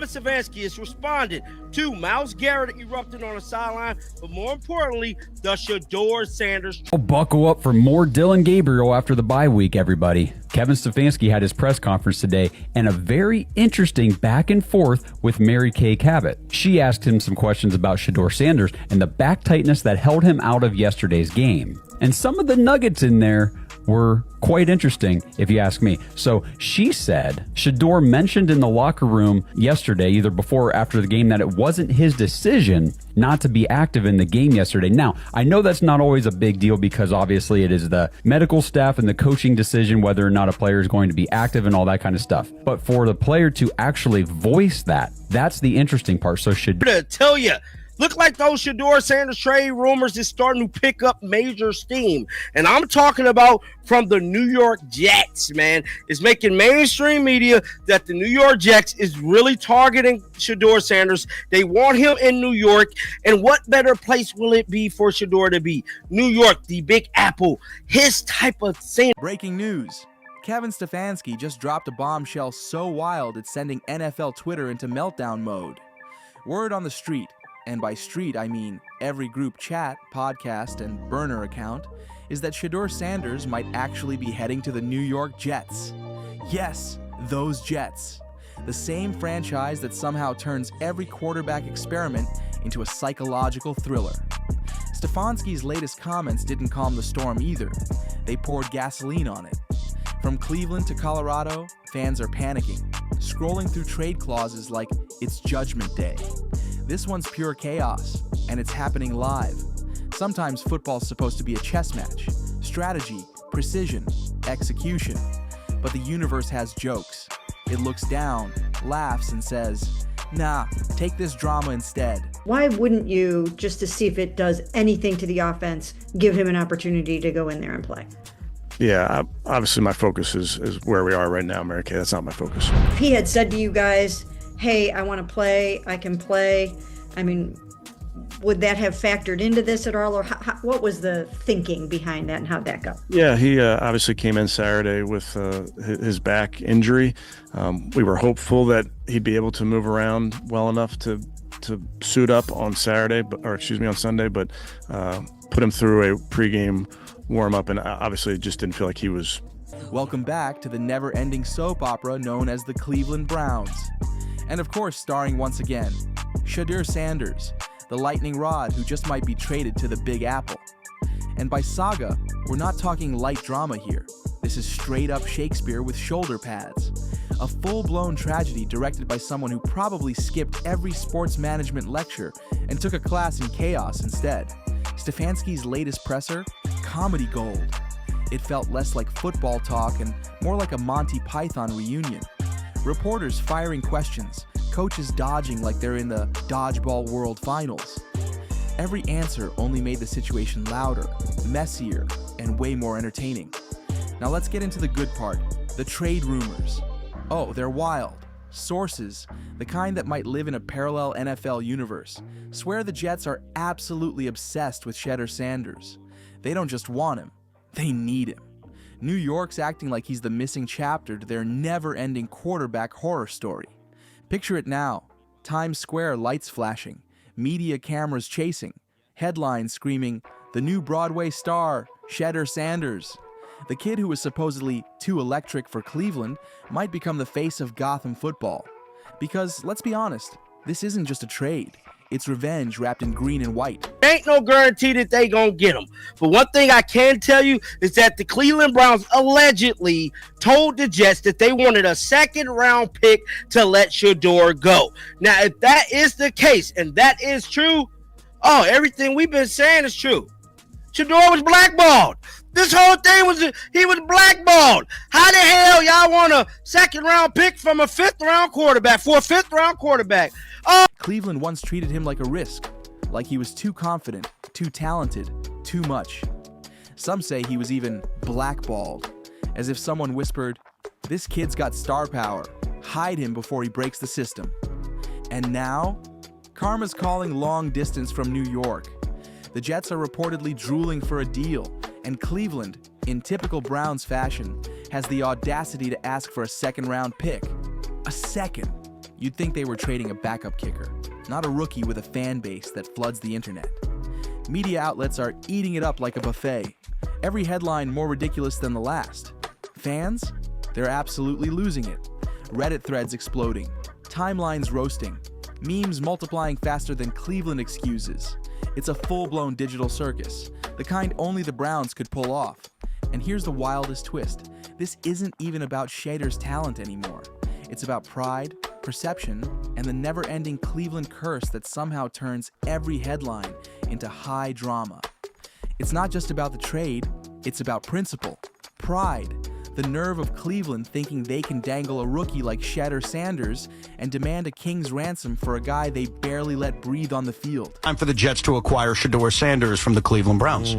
Stefanski has responded to Myles Garrett erupting on the sideline, but more importantly, the Shedeur Sanders. Buckle up for more Dylan Gabriel after the bye week, everybody. Kevin Stefanski had his press conference today and a very interesting back and forth with Mary Kay Cabot. She asked him some questions about Shedeur Sanders and the back tightness that held him out of yesterday's game. And some of the nuggets in there were quite interesting, if you ask me. So she said Shedeur mentioned in the locker room yesterday, either before or after the game, that it wasn't his decision not to be active in the game yesterday. Now, I know that's not always a big deal because obviously it is the medical staff and the coaching decision whether or not a player is going to be active and all that kind of stuff. But for the player to actually voice that, that's the interesting part. So to tell you, look like those Shedeur Sanders trade rumors is starting to pick up major steam. And I'm talking about from the New York Jets, man. It's making mainstream media that the New York Jets is really targeting Shedeur Sanders. They want him in New York. And what better place will it be for Shedeur to be? New York, the Big Apple, his type of thing. Breaking news. Kevin Stefanski just dropped a bombshell so wild it's sending NFL Twitter into meltdown mode. Word on the street, and by street I mean every group chat, podcast, and burner account, is that Shedeur Sanders might actually be heading to the New York Jets. Yes, those Jets. The same franchise that somehow turns every quarterback experiment into a psychological thriller. Stefanski's latest comments didn't calm the storm either. They poured gasoline on it. From Cleveland to Colorado, fans are panicking, scrolling through trade clauses like it's Judgment Day. This one's pure chaos, and it's happening live. Sometimes football's supposed to be a chess match. Strategy, precision, execution. But the universe has jokes. It looks down, laughs, and says, nah, take this drama instead. Why wouldn't you, just to see if it does anything to the offense, give him an opportunity to go in there and play? Yeah, obviously my focus is where we are right now, Mary Kay. That's not my focus. If he had said to you guys, hey, I want to play, I can play, I mean, would that have factored into this at all? Or what was the thinking behind that and how'd that go? Yeah, he obviously came in Saturday with his back injury. We were hopeful that he'd be able to move around well enough to suit up on Sunday, but put him through a pregame warm-up, and obviously it just didn't feel like he was. Welcome back to the never-ending soap opera known as the Cleveland Browns. And of course, starring once again, Shedeur Sanders, the lightning rod who just might be traded to the Big Apple. And by saga, we're not talking light drama here. This is straight-up Shakespeare with shoulder pads. A full-blown tragedy directed by someone who probably skipped every sports management lecture and took a class in chaos instead. Stefanski's latest presser? Comedy gold. It felt less like football talk and more like a Monty Python reunion. Reporters firing questions, coaches dodging like they're in the Dodgeball World Finals. Every answer only made the situation louder, messier, and way more entertaining. Now let's get into the good part, the trade rumors. Oh, they're wild. Sources, the kind that might live in a parallel NFL universe, swear the Jets are absolutely obsessed with Shedeur Sanders. They don't just want him, they need him. New York's acting like he's the missing chapter to their never-ending quarterback horror story. Picture it now. Times Square lights flashing, media cameras chasing, headlines screaming, "The new Broadway star, Shedeur Sanders." The kid who was supposedly too electric for Cleveland might become the face of Gotham football. Because, let's be honest, this isn't just a trade. It's revenge wrapped in green and white. Ain't no guarantee that they gonna get him. But one thing I can tell you is that the Cleveland Browns allegedly told the Jets that they wanted a second-round pick to let Shedeur go. Now, if that is the case, and that is true, everything we've been saying is true. Shedeur was blackballed. This whole thing he was blackballed. How the hell y'all want a second-round pick from a fifth-round quarterback for a fifth-round quarterback? Cleveland once treated him like a risk, like he was too confident, too talented, too much. Some say he was even blackballed, as if someone whispered, "This kid's got star power. Hide him before he breaks the system." And now, karma's calling long distance from New York. The Jets are reportedly drooling for a deal, and Cleveland, in typical Browns fashion, has the audacity to ask for a second-round pick. A second. You'd think they were trading a backup kicker, not a rookie with a fan base that floods the internet. Media outlets are eating it up like a buffet. Every headline more ridiculous than the last. Fans? They're absolutely losing it. Reddit threads exploding. Timelines roasting. Memes multiplying faster than Cleveland excuses. It's a full-blown digital circus, the kind only the Browns could pull off. And here's the wildest twist. This isn't even about Shedeur's talent anymore. It's about pride, perception, and the never-ending Cleveland curse that somehow turns every headline into high drama. It's not just about the trade, it's about principle, pride, the nerve of Cleveland thinking they can dangle a rookie like Shedeur Sanders and demand a king's ransom for a guy they barely let breathe on the field. Time for the Jets to acquire Shedeur Sanders from the Cleveland Browns.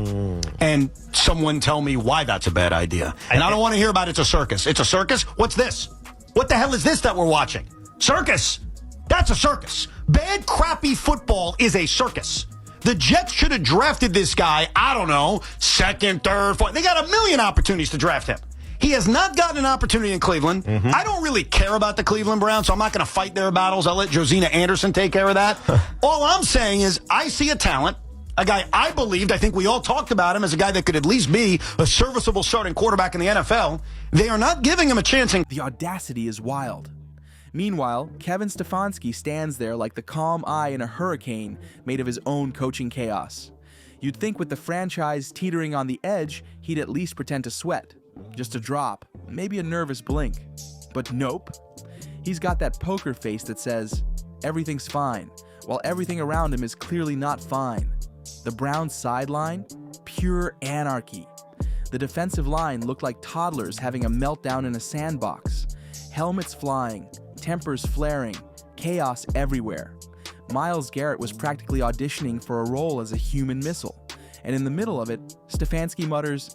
And someone tell me why that's a bad idea. And I don't want to hear about it's a circus. It's a circus? What's this? What the hell is this that we're watching? Circus! That's a circus. Bad, crappy football is a circus. The Jets should have drafted this guy, I don't know, second, third, fourth. They got a million opportunities to draft him. He has not gotten an opportunity in Cleveland. I don't really care about the Cleveland Browns, so I'm not going to fight their battles. I'll let Josina Anderson take care of that. All I'm saying is I see a talent, a guy I think we all talked about him as a guy that could at least be a serviceable starting quarterback in the NFL. They are not giving him a chance. The audacity is wild. Meanwhile, Kevin Stefanski stands there like the calm eye in a hurricane made of his own coaching chaos. You'd think with the franchise teetering on the edge, he'd at least pretend to sweat. Just a drop, maybe a nervous blink. But nope. He's got that poker face that says, everything's fine, while everything around him is clearly not fine. The Browns sideline? Pure anarchy. The defensive line looked like toddlers having a meltdown in a sandbox. Helmets flying, tempers flaring, chaos everywhere. Miles Garrett was practically auditioning for a role as a human missile. And in the middle of it, Stefanski mutters,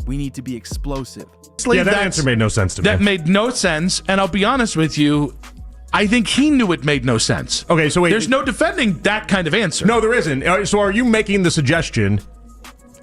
"We need to be explosive." Yeah, that answer made no sense to me. That made no sense, and I'll be honest with you, I think he knew it made no sense. Okay, so wait. There's no defending that kind of answer. No, there isn't. So are you making the suggestion?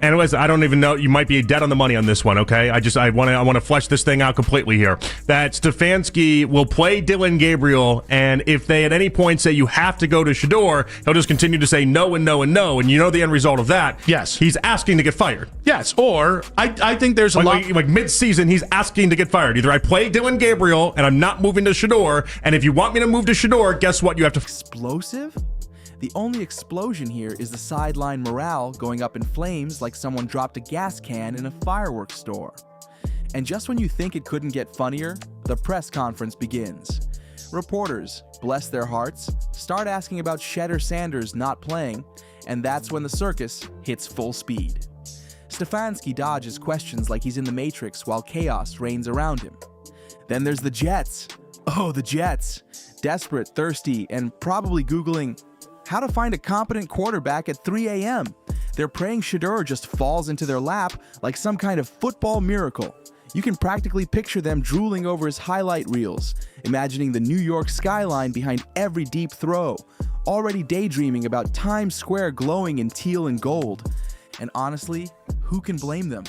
And I don't even know. You might be dead on the money on this one. Okay, I want to flesh this thing out completely here. That Stefanski will play Dillon Gabriel, and if they at any point say you have to go to Shedeur, he'll just continue to say no and no and no, and you know the end result of that. Yes, he's asking to get fired. Yes, or I think there's a lot like mid-season. He's asking to get fired. Either I play Dillon Gabriel, and I'm not moving to Shedeur, and if you want me to move to Shedeur, guess what? You have to explosive. The only explosion here is the sideline morale going up in flames like someone dropped a gas can in a fireworks store. And just when you think it couldn't get funnier, the press conference begins. Reporters, bless their hearts, start asking about Shedeur Sanders not playing, and that's when the circus hits full speed. Stefanski dodges questions like he's in the Matrix while chaos reigns around him. Then there's the Jets. Oh, the Jets. Desperate, thirsty, and probably Googling how to find a competent quarterback at 3 a.m. They're praying Shedeur just falls into their lap like some kind of football miracle. You can practically picture them drooling over his highlight reels, imagining the New York skyline behind every deep throw, already daydreaming about Times Square glowing in teal and gold. And honestly, who can blame them?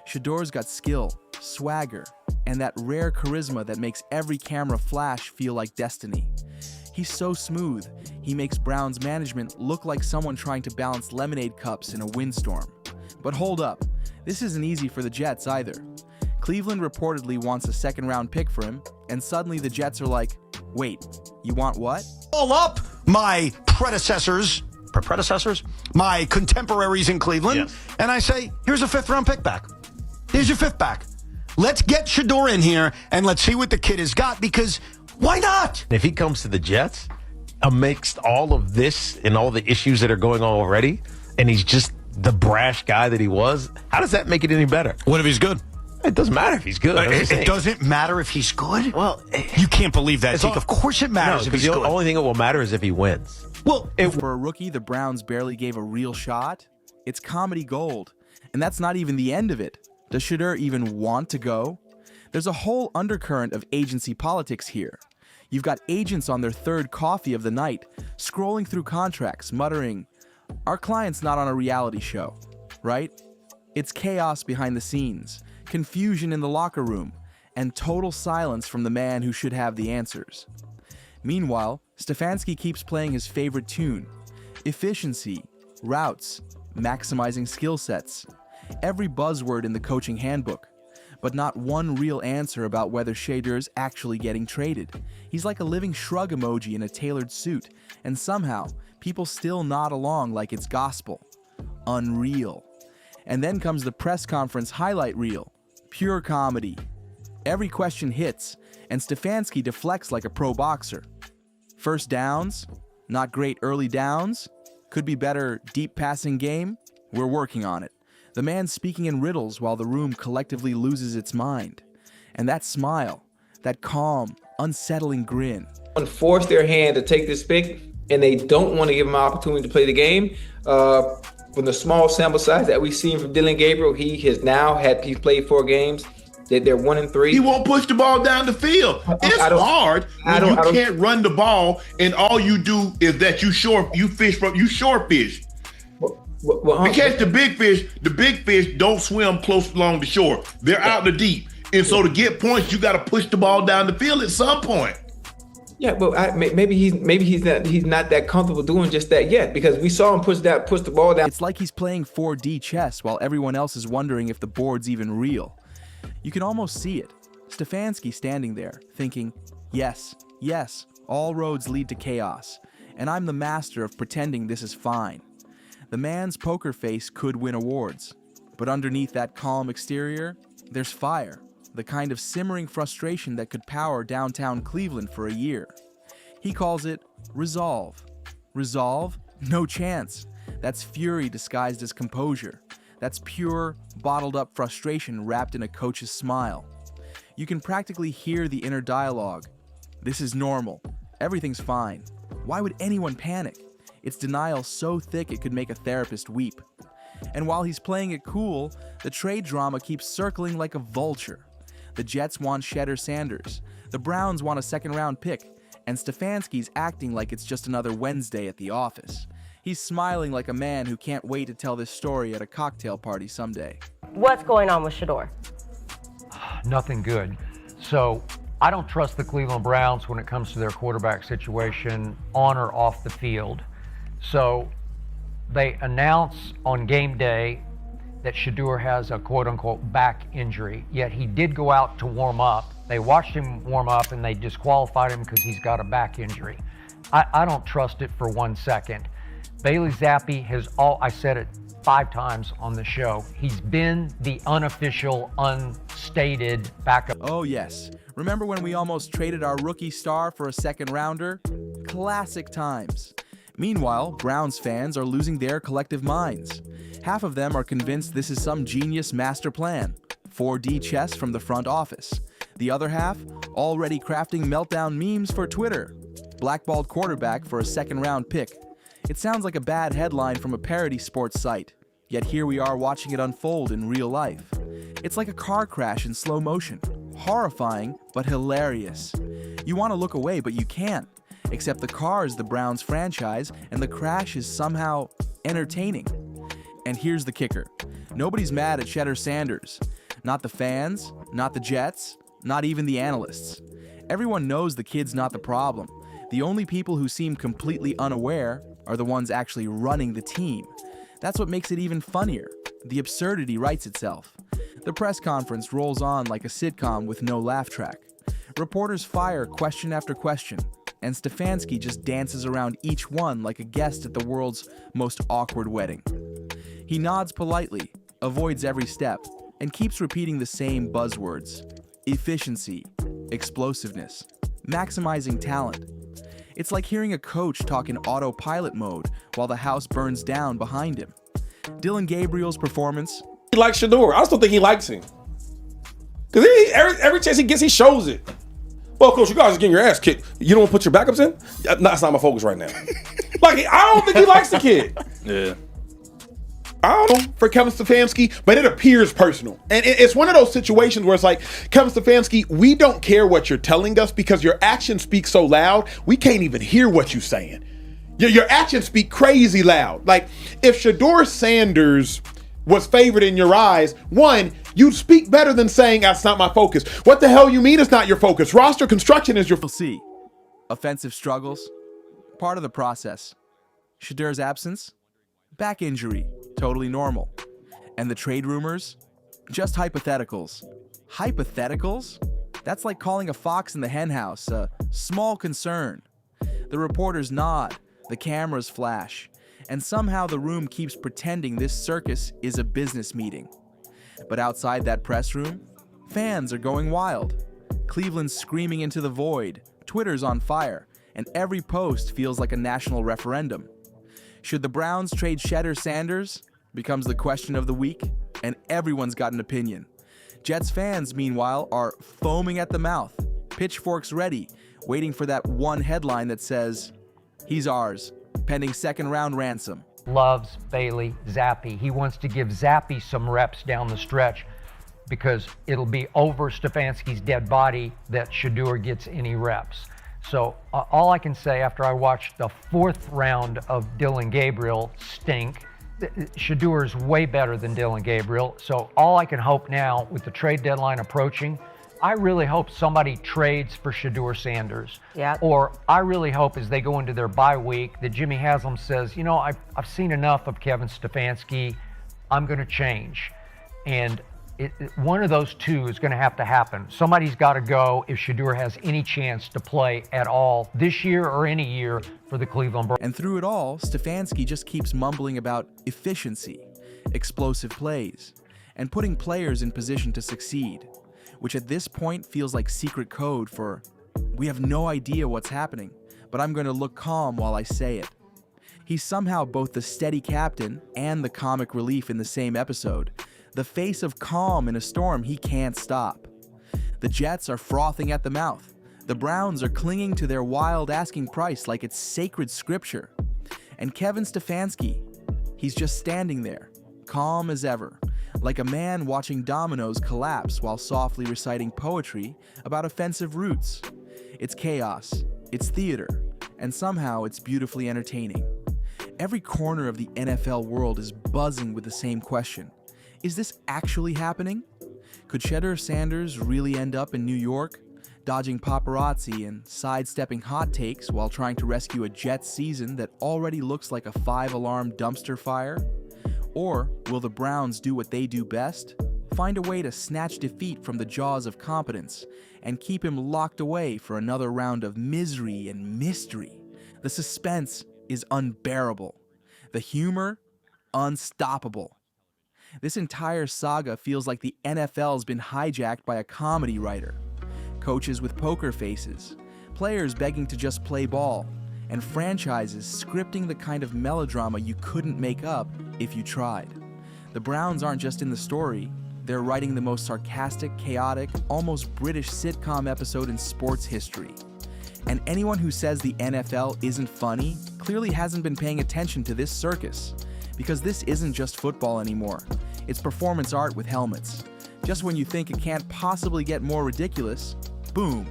Shedeur's got skill, swagger, and that rare charisma that makes every camera flash feel like destiny. He's so smooth, he makes Browns management look like someone trying to balance lemonade cups in a windstorm. But hold up, this isn't easy for the Jets either. Cleveland reportedly wants a second-round pick for him, and suddenly the Jets are like, wait, you want what? All up my my contemporaries in Cleveland, yes. And I say, here's a fifth-round pick back. Here's your fifth back. Let's get Shedeur in here, and let's see what the kid has got, because why not? If he comes to the Jets, amidst all of this and all the issues that are going on already, and he's just the brash guy that he was, how does that make it any better? What if he's good? It doesn't matter if he's good. It doesn't matter if he's good? Well, you can't believe that, Zeke. Of course it matters if he's good. The only thing that will matter is if he wins. Well, for a rookie the Browns barely gave a real shot, it's comedy gold. And that's not even the end of it. Does Shedeur even want to go? There's a whole undercurrent of agency politics here. You've got agents on their third coffee of the night, scrolling through contracts, muttering, our client's not on a reality show, right? It's chaos behind the scenes, confusion in the locker room, and total silence from the man who should have the answers. Meanwhile, Stefanski keeps playing his favorite tune: efficiency, routes, maximizing skill sets. Every buzzword in the coaching handbook, but not one real answer about whether Shedeur's actually getting traded. He's like a living shrug emoji in a tailored suit, and somehow, people still nod along like it's gospel. Unreal. And then comes the press conference highlight reel. Pure comedy. Every question hits, and Stefanski deflects like a pro boxer. First downs? Not great early downs? Could be better deep passing game? We're working on it. The man speaking in riddles while the room collectively loses its mind. And that smile, that calm, unsettling grin. Force their hand to take this pick, and they don't want to give him an opportunity to play the game. From the small sample size that we've seen from Dillon Gabriel, he's played 4 games. They're 1-3. He won't push the ball down the field. It's hard when you can't run the ball, and all you do is that you short fish. Because the big fish don't swim close along the shore. They're out in the deep. And so to get points, you got to push the ball down the field at some point. Yeah, but maybe he's not that comfortable doing just that yet, because we saw him push the ball down. It's like he's playing 4D chess while everyone else is wondering if the board's even real. You can almost see it. Stefanski standing there, thinking, yes, all roads lead to chaos, and I'm the master of pretending this is fine. The man's poker face could win awards, but underneath that calm exterior, there's fire, the kind of simmering frustration that could power downtown Cleveland for a year. He calls it resolve. Resolve? No chance. That's fury disguised as composure. That's pure, bottled-up frustration wrapped in a coach's smile. You can practically hear the inner dialogue. This is normal. Everything's fine. Why would anyone panic? It's denial so thick it could make a therapist weep. And while he's playing it cool, the trade drama keeps circling like a vulture. The Jets want Shedeur Sanders. The Browns want a second-round pick. And Stefanski's acting like it's just another Wednesday at the office. He's smiling like a man who can't wait to tell this story at a cocktail party someday. What's going on with Shedeur? Nothing good. So I don't trust the Cleveland Browns when it comes to their quarterback situation on or off the field. So they announce on game day that Shedeur has a quote-unquote back injury, yet he did go out to warm up. They watched him warm up and they disqualified him because he's got a back injury. I don't trust it for 1 second. Bailey Zappi I said it 5 times on the show, he's been the unofficial, unstated backup. Oh yes, remember when we almost traded our rookie star for a second rounder? Classic times. Meanwhile, Browns fans are losing their collective minds. Half of them are convinced this is some genius master plan, 4D chess from the front office. The other half, already crafting meltdown memes for Twitter. Blackballed quarterback for a second-round pick. It sounds like a bad headline from a parody sports site, yet here we are watching it unfold in real life. It's like a car crash in slow motion. Horrifying, but hilarious. You want to look away, but you can't. Except the car is the Browns franchise, and the crash is somehow entertaining. And here's the kicker. Nobody's mad at Shedeur Sanders. Not the fans, not the Jets, not even the analysts. Everyone knows the kid's not the problem. The only people who seem completely unaware are the ones actually running the team. That's what makes it even funnier. The absurdity writes itself. The press conference rolls on like a sitcom with no laugh track. Reporters fire question after question, and Stefanski just dances around each one like a guest at the world's most awkward wedding. He nods politely, avoids every step, and keeps repeating the same buzzwords: efficiency, explosiveness, maximizing talent. It's like hearing a coach talk in autopilot mode while the house burns down behind him. Dillon Gabriel's performance. He likes Shedeur. I just don't think he likes him. Because every chance he gets, he shows it. Well, coach, you guys are getting your ass kicked. You don't want to put your backups in? That's not my focus right now. Like, I don't think he likes the kid. Yeah. I don't know. For Kevin Stefanski, but it appears personal. And it's one of those situations where it's like, Kevin Stefanski, we don't care what you're telling us because your actions speak so loud, we can't even hear what you're saying. Your actions speak crazy loud. Like, if Shedeur Sanders was favored in your eyes, one, you'd speak better than saying, that's not my focus. What the hell you mean it's not your focus? Roster construction is your... We'll see. Offensive struggles? Part of the process. Shedeur's absence? Back injury, totally normal. And the trade rumors? Just hypotheticals. Hypotheticals? That's like calling a fox in the henhouse, a small concern. The reporters nod, the cameras flash, and somehow the room keeps pretending this circus is a business meeting. But outside that press room, fans are going wild. Cleveland's screaming into the void, Twitter's on fire, and every post feels like a national referendum. Should the Browns trade Shedeur Sanders? Becomes the question of the week, and everyone's got an opinion. Jets fans, meanwhile, are foaming at the mouth, pitchforks ready, waiting for that one headline that says, "He's ours, pending second-round ransom." Loves Bailey Zappi. He wants to give Zappi some reps down the stretch because it'll be over Stefanski's dead body that Shedeur gets any reps. So all I can say after I watched the 4th round of Dillon Gabriel stink, Shedeur is way better than Dillon Gabriel. So all I can hope now with the trade deadline approaching, I really hope somebody trades for Shedeur Sanders. Yeah. Or I really hope as they go into their bye week that Jimmy Haslam says, you know, I've seen enough of Kevin Stefanski. I'm going to change. And one of those two is going to happen. Somebody's got to go if Shedeur has any chance to play at all this year or any year for the Cleveland Browns. And through it all, Stefanski just keeps mumbling about efficiency, explosive plays, and putting players in position to succeed, which at this point feels like secret code for, we have no idea what's happening, but I'm going to look calm while I say it. He's somehow both the steady captain and the comic relief in the same episode, the face of calm in a storm he can't stop. The Jets are frothing at the mouth. The Browns are clinging to their wild asking price like it's sacred scripture. And Kevin Stefanski, he's just standing there, calm as ever, like a man watching dominoes collapse while softly reciting poetry about offensive roots. It's chaos, it's theater, and somehow it's beautifully entertaining. Every corner of the NFL world is buzzing with the same question. Is this actually happening? Could Shedeur Sanders really end up in New York, dodging paparazzi and sidestepping hot takes while trying to rescue a Jets season that already looks like a 5-alarm dumpster fire? Or will the Browns do what they do best? Find a way to snatch defeat from the jaws of competence and keep him locked away for another round of misery and mystery. The suspense is unbearable. The humor, unstoppable. This entire saga feels like the NFL's been hijacked by a comedy writer. Coaches with poker faces, players begging to just play ball, and franchises scripting the kind of melodrama you couldn't make up if you tried. The Browns aren't just in the story, they're writing the most sarcastic, chaotic, almost British sitcom episode in sports history. And anyone who says the NFL isn't funny clearly hasn't been paying attention to this circus. Because this isn't just football anymore. It's performance art with helmets. Just when you think it can't possibly get more ridiculous, boom,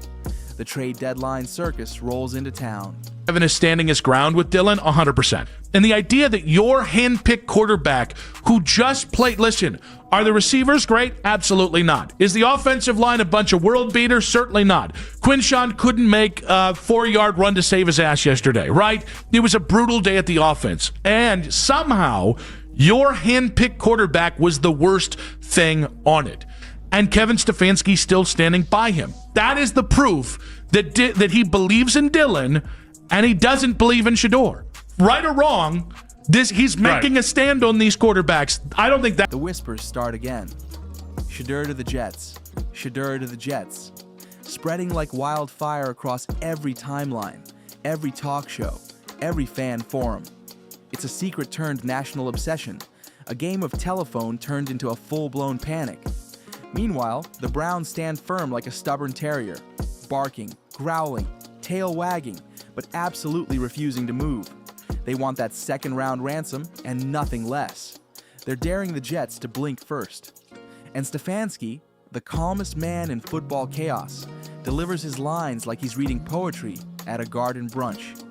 the trade deadline circus rolls into town. Kevin is standing his ground with Dillon 100%. And the idea that your hand-picked quarterback who just played, listen, are the receivers great? Absolutely not. Is the offensive line a bunch of world beaters? Certainly not. Quinshawn couldn't make a 4-yard run to save his ass yesterday, right? It was a brutal day at the offense. And somehow, your hand-picked quarterback was the worst thing on it. And Kevin Stefanski still standing by him. That is the proof that he believes in Dillon and he doesn't believe in Shedeur. Right or wrong, he's making a stand on these quarterbacks. I don't think that... The whispers start again. Shedeur to the Jets. Shedeur to the Jets. Spreading like wildfire across every timeline, every talk show, every fan forum. It's a secret turned national obsession. A game of telephone turned into a full-blown panic. Meanwhile, the Browns stand firm like a stubborn terrier, barking, growling, tail wagging, but absolutely refusing to move. They want that second-round ransom and nothing less. They're daring the Jets to blink first. And Stefanski, the calmest man in football chaos, delivers his lines like he's reading poetry at a garden brunch.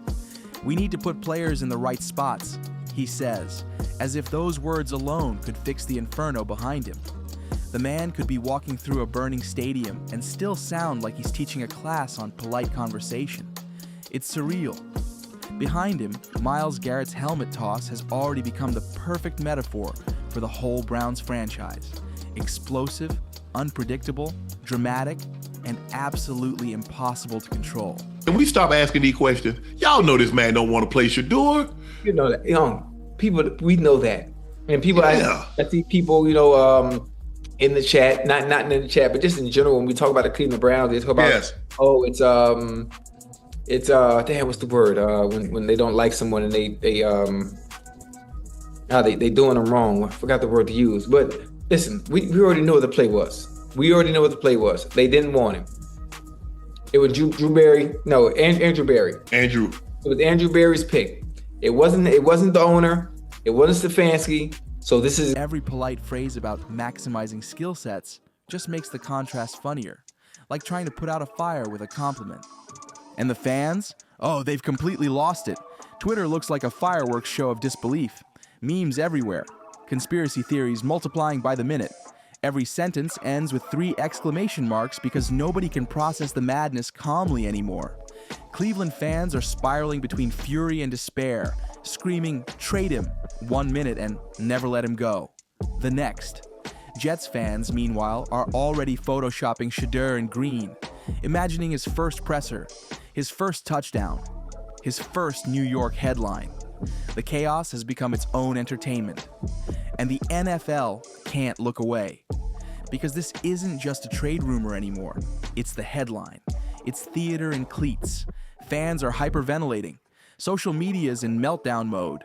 We need to put players in the right spots, he says, as if those words alone could fix the inferno behind him. The man could be walking through a burning stadium and still sound like he's teaching a class on polite conversation. It's surreal. Behind him, Myles Garrett's helmet toss has already become the perfect metaphor for the whole Browns franchise. Explosive, unpredictable, dramatic, and absolutely impossible to control. Can we stop asking these questions? Y'all know this man don't want to play Shedeur. You know that. People, we know that. And people, Yeah. I see people, in the chat, not in the chat, but just in general, when we talk about the Cleveland Browns, they talk about, Yes. damn, what's the word? When they don't like someone and they doing them wrong. I forgot the word to use. But listen, we already know what the play was. They didn't want him. It was Andrew Berry. Andrew. It was Andrew Berry's pick. It wasn't the owner. It wasn't Stefanski. So this is every polite phrase about maximizing skill sets just makes the contrast funnier, like trying to put out a fire with a compliment. And the fans? Oh, they've completely lost it. Twitter looks like a fireworks show of disbelief. Memes everywhere. Conspiracy theories multiplying by the minute. Every sentence ends with 3 exclamation marks because nobody can process the madness calmly anymore. Cleveland fans are spiraling between fury and despair, screaming, "Trade him," 1 minute and "Never let him go" the next. Jets fans, meanwhile, are already photoshopping Shedeur in green, imagining his first presser, his first touchdown, his first New York headline. The chaos has become its own entertainment. And the NFL can't look away. Because this isn't just a trade rumor anymore. It's the headline. It's theater in cleats. Fans are hyperventilating. Social media's in meltdown mode.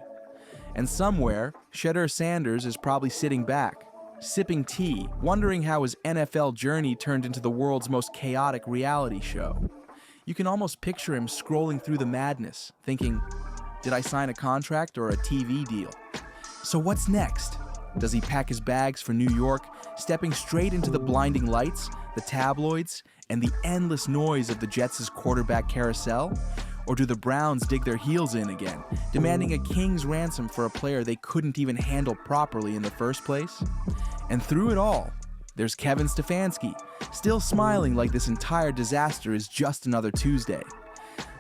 And somewhere, Shedeur Sanders is probably sitting back, sipping tea, wondering how his NFL journey turned into the world's most chaotic reality show. You can almost picture him scrolling through the madness, thinking, did I sign a contract or a TV deal? So what's next? Does he pack his bags for New York, stepping straight into the blinding lights, the tabloids, and the endless noise of the Jets' quarterback carousel? Or do the Browns dig their heels in again, demanding a king's ransom for a player they couldn't even handle properly in the first place? And through it all, there's Kevin Stefanski, still smiling like this entire disaster is just another Tuesday.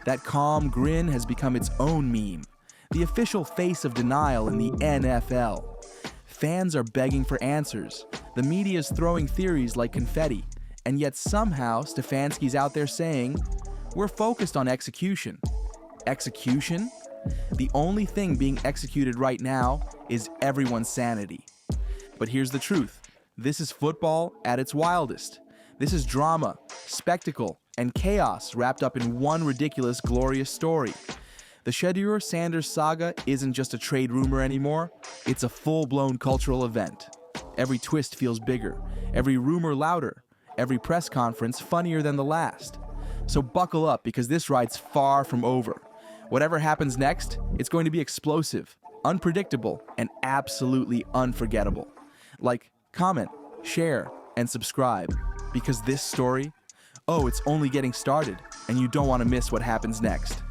That calm grin has become its own meme, the official face of denial in the NFL. Fans are begging for answers. The media's throwing theories like confetti, and yet somehow Stefanski's out there saying, we're focused on execution. Execution? The only thing being executed right now is everyone's sanity. But here's the truth. This is football at its wildest. This is drama, spectacle, and chaos wrapped up in one ridiculous, glorious story. The Shedeur Sanders saga isn't just a trade rumor anymore. It's a full-blown cultural event. Every twist feels bigger, every rumor louder, every press conference funnier than the last. So buckle up because this ride's far from over. Whatever happens next, it's going to be explosive, unpredictable, and absolutely unforgettable. Like, comment, share, and subscribe, because this story, it's only getting started, and you don't want to miss what happens next.